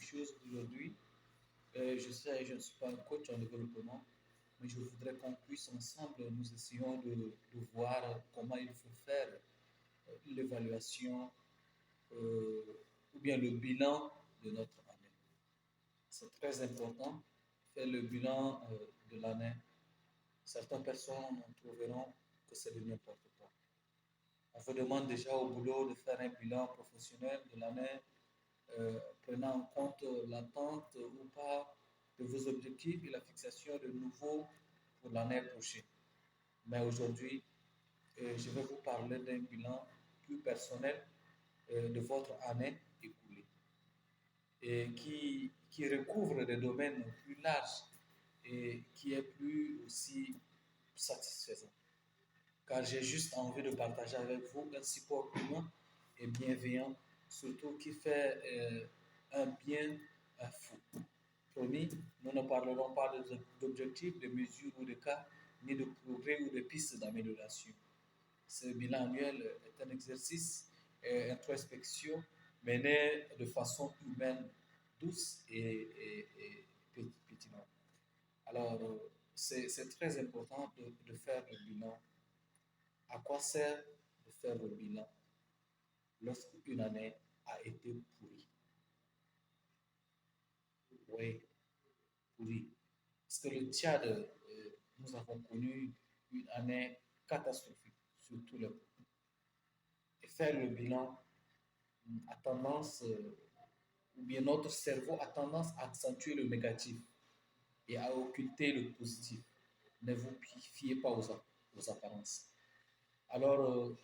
choses aujourd'hui. Je sais, je ne suis pas un coach en développement, mais je voudrais qu'on puisse ensemble, nous essayons de voir comment il faut faire l'évaluation ou bien le bilan de notre année. C'est très important, faire le bilan de l'année. Certaines personnes trouveront que c'est de n'importe quoi. On vous demande déjà au boulot de faire un bilan professionnel de l'année, prenant en compte l'attente ou pas de vos objectifs et la fixation de nouveaux pour l'année prochaine. Mais aujourd'hui, je vais vous parler d'un bilan plus personnel de votre année écoulée et qui recouvre des domaines plus larges et qui est plus aussi satisfaisant. Car j'ai juste envie de partager avec vous un support humain et bienveillant, surtout qui fait un bien fou. Promis, nous ne parlerons pas d'objectifs, de mesures ou de cas, ni de progrès ou de pistes d'amélioration. Ce bilan annuel est un exercice introspection mené de façon humaine, douce et pertinente. Alors, c'est très important de faire le bilan. À quoi sert de faire le bilan lorsqu'une année a été pourrie? Oui, pourrie. Parce que le Tchad, nous avons connu une année catastrophique sur tous les plans. Et faire le bilan a tendance, ou bien notre cerveau a tendance à accentuer le négatif et à occulter le positif. Ne vous fiez pas aux apparences. Alors,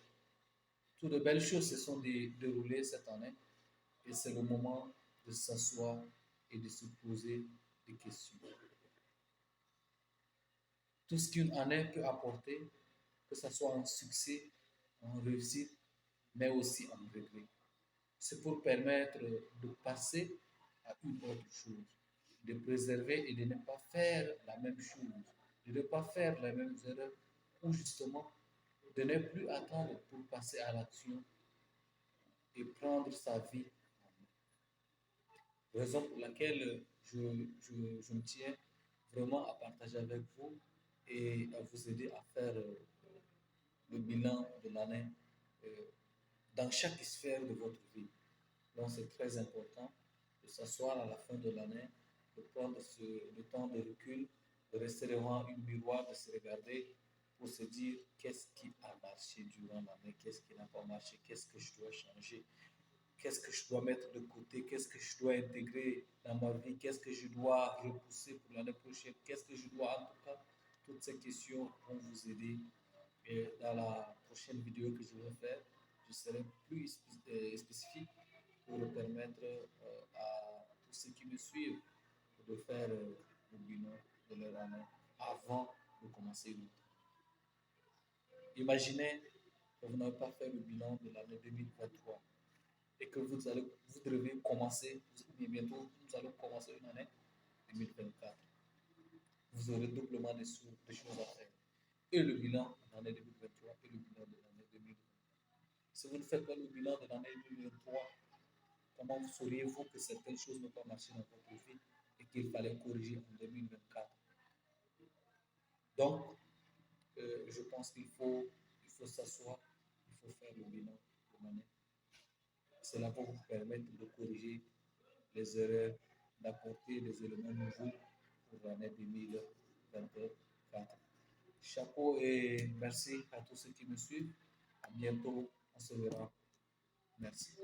toutes de belles choses se sont déroulées cette année et c'est le moment de s'asseoir et de se poser des questions. Tout ce qu'une année peut apporter, que ce soit un succès, en réussite, mais aussi en regret. C'est pour permettre de passer à une autre chose, de préserver et de ne pas faire la même chose, de ne pas faire les mêmes erreurs, ou justement de ne plus attendre pour passer à l'action et prendre sa vie en main. Raison pour laquelle je me tiens vraiment à partager avec vous et à vous aider à faire le bilan de l'année euh, dans chaque sphère de votre vie. Donc, c'est très important de s'asseoir à la fin de l'année, de prendre le temps de recul, de rester devant une miroir, de se regarder pour se dire qu'est-ce qui a marché durant l'année, qu'est-ce qui n'a pas marché, qu'est-ce que je dois changer, qu'est-ce que je dois mettre de côté, qu'est-ce que je dois intégrer dans ma vie, qu'est-ce que je dois repousser pour l'année prochaine, qu'est-ce que je dois, en tout cas, toutes ces questions vont vous aider. Et dans la prochaine vidéo que je vais faire, je serai plus spécifique pour permettre à tous ceux qui me suivent de faire le bilan de leur année avant de commencer une autre. Imaginez que vous n'avez pas fait le bilan de l'année 2023 et que vous devez commencer, ou bientôt nous allons commencer une année 2024. Vous aurez doublement de choses à faire. Et le bilan de l'année 2023 et le bilan de l'année 2024. Si vous ne faites pas le bilan de l'année 2023, comment vous sauriez-vous que certaines choses n'ont pas marché dans votre vie et qu'il fallait corriger en 2024? Donc, je pense qu'il faut s'asseoir, il faut faire le bilan de l'année. Cela va vous permettre de corriger les erreurs, d'apporter des éléments nouveaux pour l'année 2024. Chapeau et merci à tous ceux qui me suivent. À bientôt, on se verra. Merci.